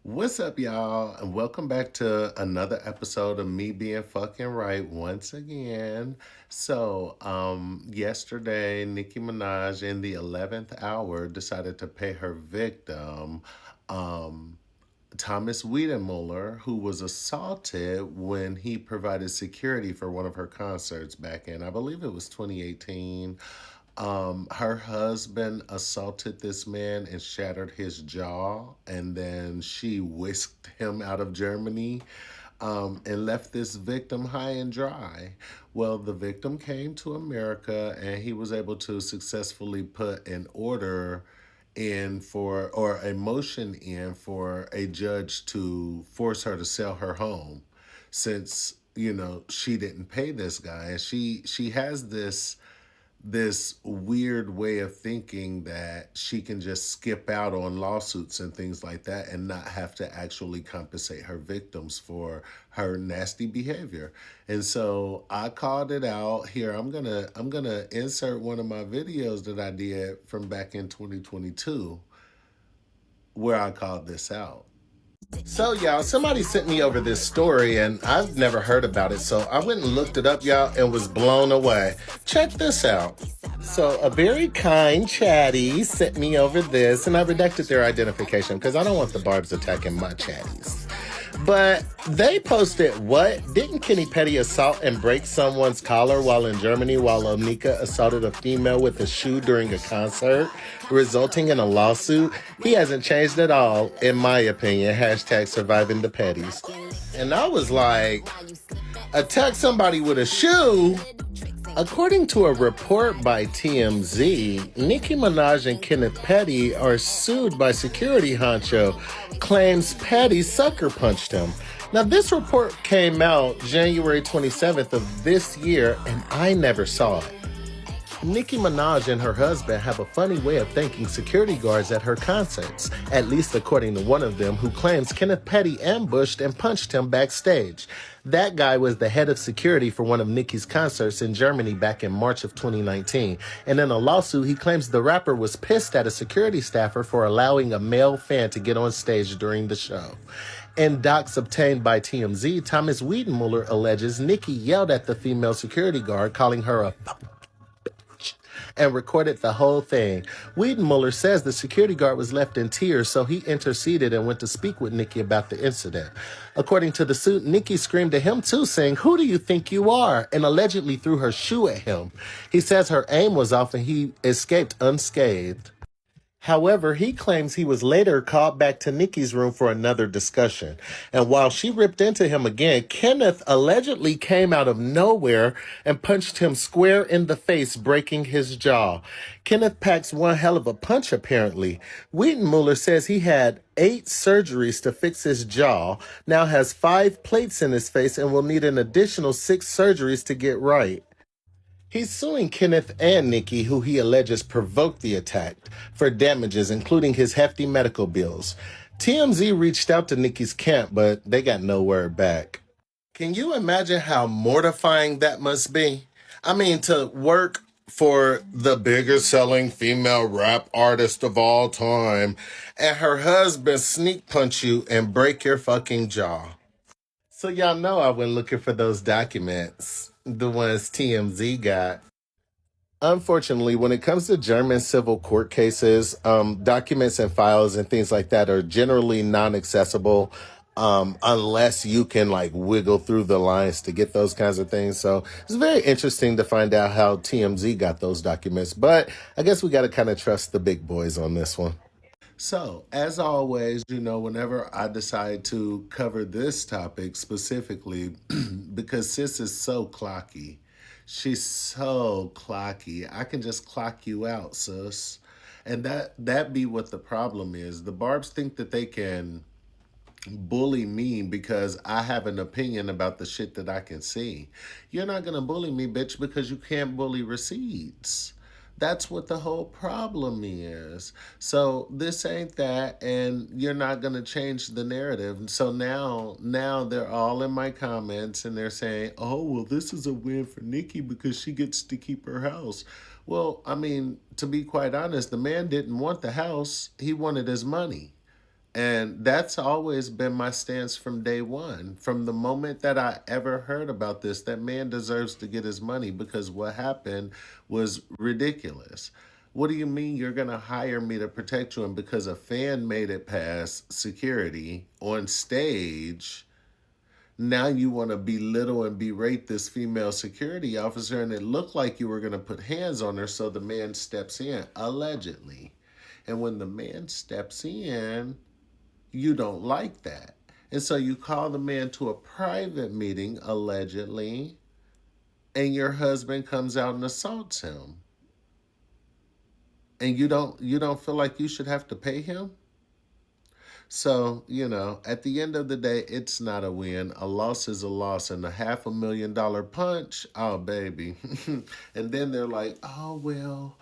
What's up, y'all? And welcome back to another episode of Me Being Fucking Right once again. Yesterday, Nicki Minaj in the 11th hour decided to pay her victim, um, Thomas Wiedemuller, who was assaulted when he provided security for one of her concerts back in, I believe it was 2018. Her husband assaulted this man and shattered his jaw, and then she whisked him out of Germany and left this victim high and dry. Well, the victim came to America and he was able to successfully put an order in for, or a motion in for a judge to force her to sell her home since she didn't pay this guy, and she has this weird way of thinking that she can just skip out on lawsuits and things like that and not have to actually compensate her victims for her nasty behavior. And so I called it out here. I'm going to insert one of my videos that I did from back in 2022 where I called this out. So, y'all, somebody sent me over this story and I've never heard about it. So, I went and looked it up, y'all, and was blown away. Check this out. So, a very kind chatty sent me over this, and I redacted their identification because I don't want the barbs attacking my chatties. But they posted, what? Didn't Kenny Petty assault and break someone's collar while in Germany while Onika assaulted a female with a shoe during a concert, resulting in a lawsuit? He hasn't changed at all, in my opinion. Hashtag surviving the Petties. And I was like, attack somebody with a shoe? According to a report by TMZ, Nicki Minaj and Kenneth Petty are sued by security honcho, claims Petty sucker punched him. Now, this report came out January 27th of this year, and I never saw it. Nicki Minaj and her husband have a funny way of thanking security guards at her concerts, at least according to one of them, who claims Kenneth Petty ambushed and punched him backstage. That guy was the head of security for one of Nicki's concerts in Germany back in March of 2019. And in a lawsuit, he claims the rapper was pissed at a security staffer for allowing a male fan to get on stage during the show. In docs obtained by TMZ, Thomas Wiedemuller alleges Nicki yelled at the female security guard, calling her a and recorded the whole thing. Wiedemuller says the security guard was left in tears, so he interceded and went to speak with Nicki about the incident. According to the suit, Nicki screamed at him too, saying, "Who do you think you are?" and allegedly threw her shoe at him. He says her aim was off and he escaped unscathed. However, he claims he was later called back to Nicki's room for another discussion. And while she ripped into him again, Kenneth allegedly came out of nowhere and punched him square in the face, breaking his jaw. Kenneth packs one hell of a punch, apparently. Wiedemuller says he had 8 surgeries to fix his jaw, now has 5 plates in his face, and will need an additional 6 surgeries to get right. He's suing Kenneth and Nicki, who he alleges provoked the attack, for damages, including his hefty medical bills. TMZ reached out to Nicki's camp, but they got no word back. Can you imagine how mortifying that must be? I mean, to work for the biggest selling female rap artist of all time, and her husband sneak punch you and break your fucking jaw. So y'all know I went looking for those documents, the ones TMZ got. Unfortunately, when it comes to German civil court cases, documents and files and things like that are generally non-accessible unless you can like wiggle through the lines to get those kinds of things. So it's very interesting to find out how TMZ got those documents. But I guess we got to kind of trust the big boys on this one. So, as always, whenever I decide to cover this topic specifically, because sis is so clocky, she's so clocky. I can just clock you out, sis. And that be what the problem is. The Barbs think that they can bully me because I have an opinion about the shit that I can see. You're not gonna bully me, bitch, because you can't bully receipts. That's what the whole problem is. So this ain't that, and you're not gonna change the narrative. So now they're all in my comments and they're saying, "Oh, well, this is a win for Nicki because she gets to keep her house." Well, I mean, to be quite honest, the man didn't want the house; he wanted his money. And that's always been my stance from day one. From the moment that I ever heard about this, that man deserves to get his money because what happened was ridiculous. What do you mean you're going to hire me to protect you? And because a fan made it past security on stage, now you want to belittle and berate this female security officer, and it looked like you were going to put hands on her, so the man steps in, allegedly. And when the man steps in, you don't like that. And so you call the man to a private meeting, allegedly, and your husband comes out and assaults him. And you don't feel like you should have to pay him? So, at the end of the day, it's not a win. A loss is a loss, and a $500,000 punch, oh, baby. And then they're like, oh, well,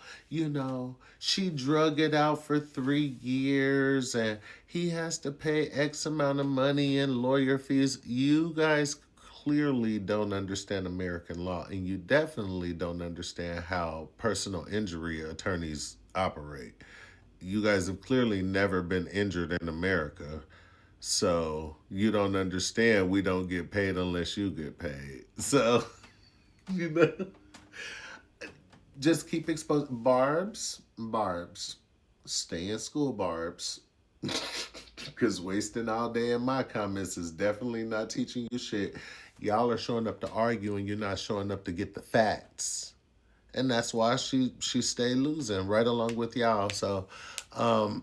she drug it out for 3 years, and he has to pay X amount of money in lawyer fees. You guys clearly don't understand American law, and you definitely don't understand how personal injury attorneys operate. You guys have clearly never been injured in America. So you don't understand we don't get paid unless you get paid. So, you know, just keep exposed. Barbs. Stay in school, Barbs. Because wasting all day in my comments is definitely not teaching you shit. Y'all are showing up to argue and you're not showing up to get the facts. And that's why she stay losing right along with y'all. So um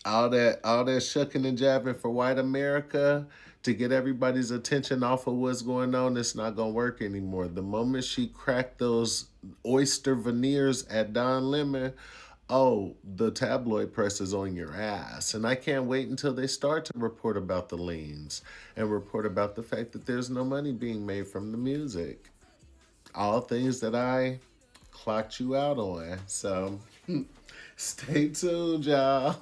all that shucking and jabbing for white America to get everybody's attention off of what's going on, it's not gonna work anymore. The moment she cracked those oyster veneers at Don Lemon, oh, the tabloid press is on your ass. And I can't wait until they start to report about the liens and report about the fact that there's no money being made from the music. All things that I clocked you out on. So stay tuned, y'all.